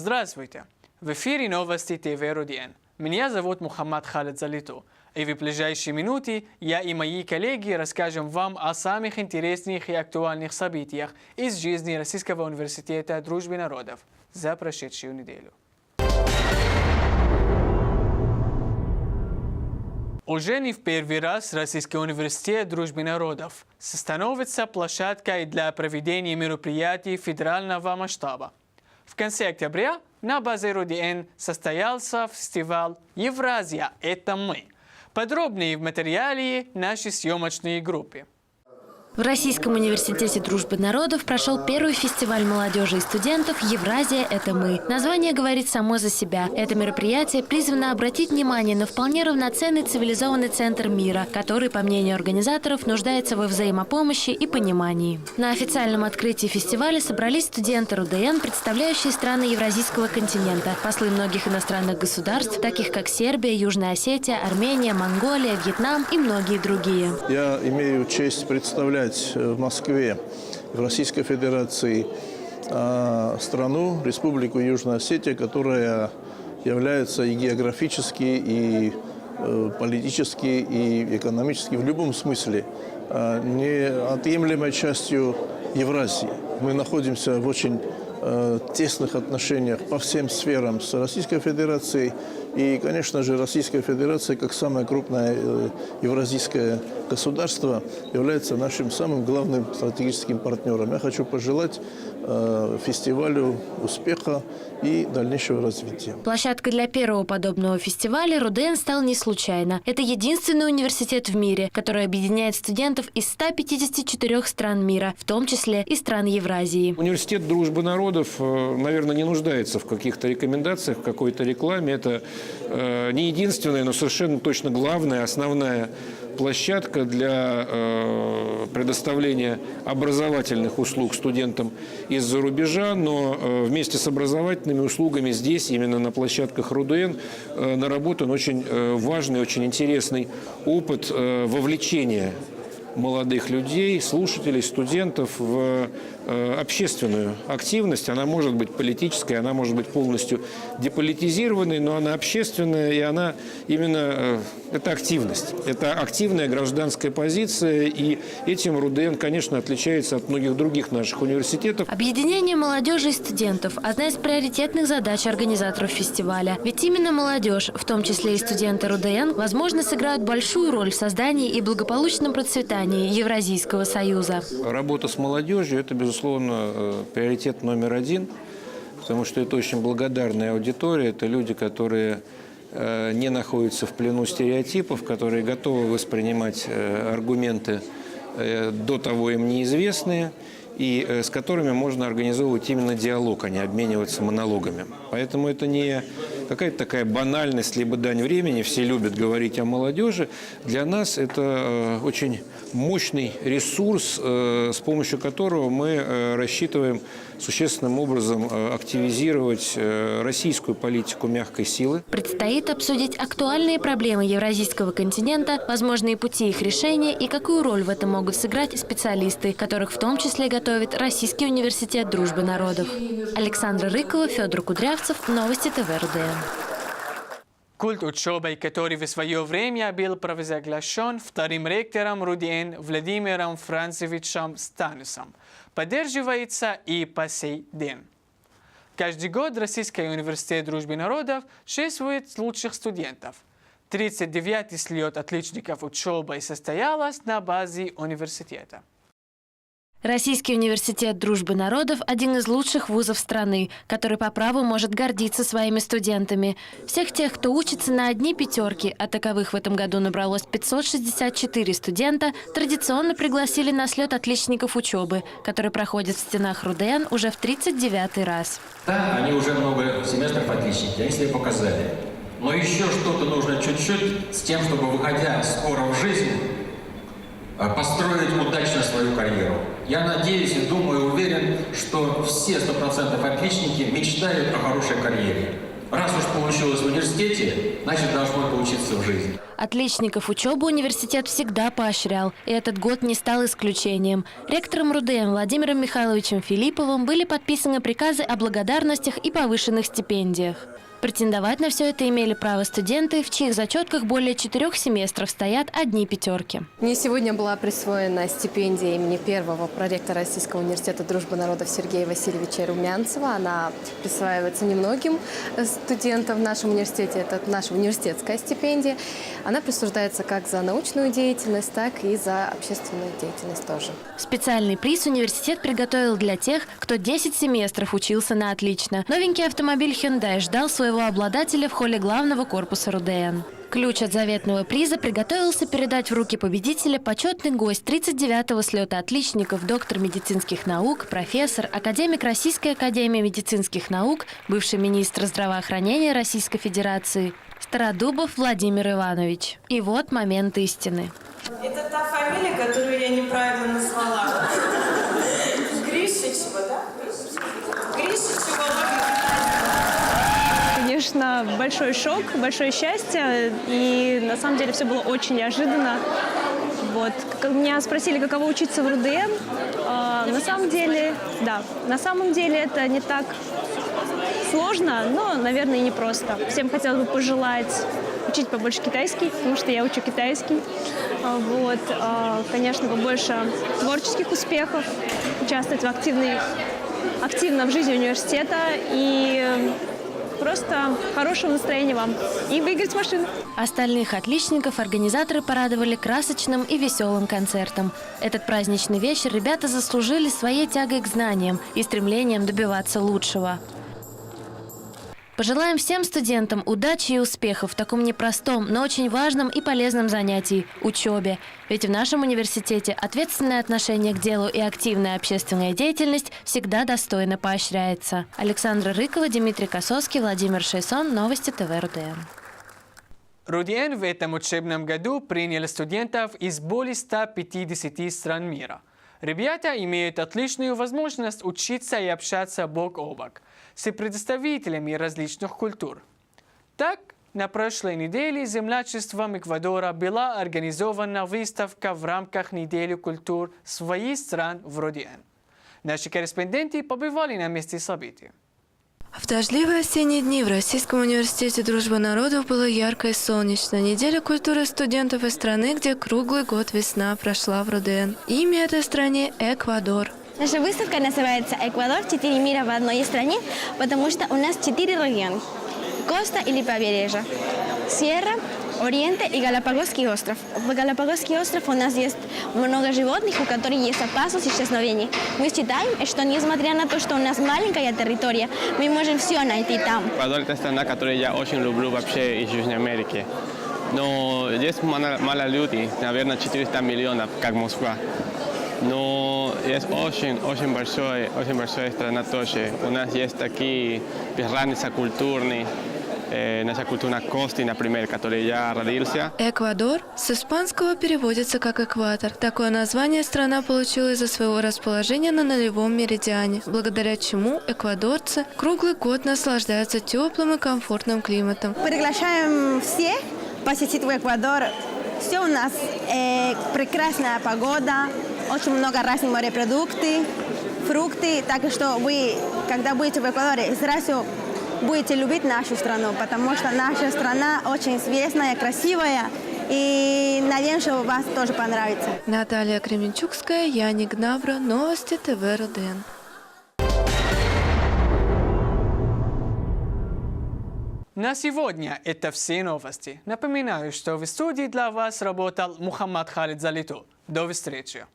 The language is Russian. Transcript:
Здравствуйте! В эфире новости ТВ РУДН. Меня зовут Мухаммад Халид Залиту. И в ближайшие минуты я и мои коллеги расскажем вам о самых интересных и актуальных событиях из жизни Российского университета Дружбы народов за прошедшую неделю. Уже не в первый раз Российский университет Дружбы народов становится площадкой для проведения мероприятий федерального масштаба. В конце октября на базе РУДН состоялся фестиваль «Евразия – это мы». Подробнее в материале нашей съемочной группы. В Российском университете Дружбы народов прошел первый фестиваль молодежи и студентов «Евразия – это мы». Название говорит само за себя. Это мероприятие призвано обратить внимание на вполне равноценный цивилизованный центр мира, который, по мнению организаторов, нуждается во взаимопомощи и понимании. На официальном открытии фестиваля собрались студенты РУДН, представляющие страны Евразийского континента, послы многих иностранных государств, таких как Сербия, Южная Осетия, Армения, Монголия, Вьетнам и многие другие. Я имею честь представлять в Москве, в Российской Федерации, страну, Республику Южная Осетия, которая является и географически, и политически, и экономически, в любом смысле, неотъемлемой частью Евразии. Мы находимся в очень тесных отношениях по всем сферам с Российской Федерацией. И, конечно же, Российская Федерация, как самое крупное евразийское государство, является нашим самым главным стратегическим партнером. Я хочу пожелать фестивалю успеха и дальнейшего развития. Площадкой для первого подобного фестиваля РУДН стал не случайно. Это единственный университет в мире, который объединяет студентов из 154 стран мира, в том числе и стран Евразии. Университет Дружбы народов, наверное, не нуждается в каких-то рекомендациях, в какой-то рекламе. Это не единственная, но совершенно точно главная, основная площадка для предоставления образовательных услуг студентам из-за рубежа, но вместе с образовательными услугами здесь, именно на площадках РУДН, наработан очень важный, очень интересный опыт вовлечения молодых людей, слушателей, студентов в общественную активность. Она может быть политической, она может быть полностью деполитизированной, но она общественная, и она именно это активность. Это активная гражданская позиция, и этим РУДН, конечно, отличается от многих других наших университетов. Объединение молодежи и студентов – одна из приоритетных задач организаторов фестиваля. Ведь именно молодежь, в том числе и студенты РУДН, возможно, сыграют большую роль в создании и благополучном процветании Евразийского союза. Работа с молодежью – это, безусловно, приоритет номер один, потому что это очень благодарная аудитория, это люди, которые не находятся в плену стереотипов, которые готовы воспринимать аргументы до того им неизвестные, и с которыми можно организовывать именно диалог, а не обмениваться монологами. Поэтому это не какая-то такая банальность, либо дань времени, все любят говорить о молодежи. Для нас это очень мощный ресурс, с помощью которого мы рассчитываем существенным образом активизировать российскую политику мягкой силы. Предстоит обсудить актуальные проблемы Евразийского континента, возможные пути их решения и какую роль в этом могут сыграть специалисты, которых в том числе готовит Российский университет Дружбы народов. Александра Рыкова, Федор Кудрявцев, Новости ТВ РУДН. Культ учебы, который в свое время был провозглашен вторым ректором РУДН Владимиром Францевичем Станисом, поддерживается и по сей день. Каждый год Российский университет Дружбы народов чествует лучших студентов. 39-й слет отличников учебы состоялось на базе университета. Российский университет Дружбы народов – один из лучших вузов страны, который по праву может гордиться своими студентами. Всех тех, кто учится на одни пятерки, а таковых в этом году набралось 564 студента, традиционно пригласили на слет отличников учебы, который проходит в стенах РУДН уже в 39-й раз. Да, они уже много семестров отличники, они себе показали. Но еще что-то нужно чуть-чуть с тем, чтобы, выходя скоро в жизнь, построить удачно свою карьеру. Я надеюсь и думаю, уверен, что все 100% отличники мечтают о хорошей карьере. Раз уж получилось в университете, значит, должно получиться в жизни. Отличников учебы университет всегда поощрял, и этот год не стал исключением. Ректором РУДН Владимиром Михайловичем Филипповым были подписаны приказы о благодарностях и повышенных стипендиях. Претендовать на все это имели право студенты, в чьих зачетках более 4 семестров стоят одни пятерки. Мне сегодня была присвоена стипендия имени первого проректора Российского университета дружбы народов Сергея Васильевича Румянцева. Она присваивается немногим студентам в нашем университете. Это наша университетская стипендия. Она присуждается как за научную деятельность, так и за общественную деятельность тоже. Специальный приз университет приготовил для тех, кто 10 семестров учился на отлично. Новенький автомобиль Hyundai ждал своего обладателя в холле главного корпуса РУДН. Ключ от заветного приза приготовился передать в руки победителя почетный гость 39-го слета отличников, доктор медицинских наук, профессор, академик Российской академии медицинских наук, бывший министр здравоохранения Российской Федерации Стародубов Владимир Иванович. И вот момент истины. Это та фамилия, которую я неправильно назвала. Гришичева, да? Гришичева. Конечно, большой шок, большое счастье, и на самом деле все было очень неожиданно. Вот. Меня спросили, каково учиться в РУДН. На самом деле это не так сложно, но, наверное, и непросто. Всем хотелось бы пожелать учить побольше китайский, потому что я учу китайский. Вот. Конечно, побольше творческих успехов, участвовать активно в жизни университета и просто хорошего настроения вам и выиграть машину. Остальных отличников организаторы порадовали красочным и веселым концертом. Этот праздничный вечер ребята заслужили своей тягой к знаниям и стремлением добиваться лучшего. Пожелаем всем студентам удачи и успехов в таком непростом, но очень важном и полезном занятии – учебе. Ведь в нашем университете ответственное отношение к делу и активная общественная деятельность всегда достойно поощряется. Александра Рыкова, Дмитрий Косовский, Владимир Шейсон. Новости ТВ РУДН. РУДН в этом учебном году принял студентов из более 150 стран мира. Ребята имеют отличную возможность учиться и общаться бок о бок с представителями различных культур. Так, на прошлой неделе землячеством Эквадора была организована выставка в рамках недели культур своих стран в РУДН. Наши корреспонденты побывали на месте событий. В дождливые осенние дни в Российском университете дружбы народов было ярко и солнечно. Неделя культуры студентов из страны, где круглый год весна прошла в РУДН. Имя этой стране – Эквадор. Наша выставка называется «Эквадор. 4 мира в одной стране», потому что у нас 4 региона – коста или побережье, Сьерра, Ориенте и Галапагосский остров. В Галапагосский остров у нас есть много животных, у которых есть опасность исчезновения. Мы считаем, что несмотря на то, что у нас маленькая территория, мы можем все найти там. Эквадор – это страна, которую я очень люблю вообще из Южной Америки. Но здесь мало людей, наверное, 400 миллионов, как Москва. Но есть очень большая страна тоже. У нас есть такие разницы культурные. Наша культура кости, например, в которой я родился. Эквадор с испанского переводится как экватор. Такое название страна получила из-за своего расположения на нулевом меридиане, благодаря чему эквадорцы круглый год наслаждаются теплым и комфортным климатом. Приглашаем всех посетить в Эквадор. Все у нас прекрасная погода, очень много разных морепродуктов, фрукты. Так что вы, когда будете в Эквадоре, сразу будете любить нашу страну, потому что наша страна очень известная, красивая, и надеюсь, что вас тоже понравится. Наталья Кременчугская, Яник Гнабро, новости ТВ РУДН. На сегодня это все новости. Напоминаю, что в студии для вас работал Мухаммад Халид Залиту. До встречи.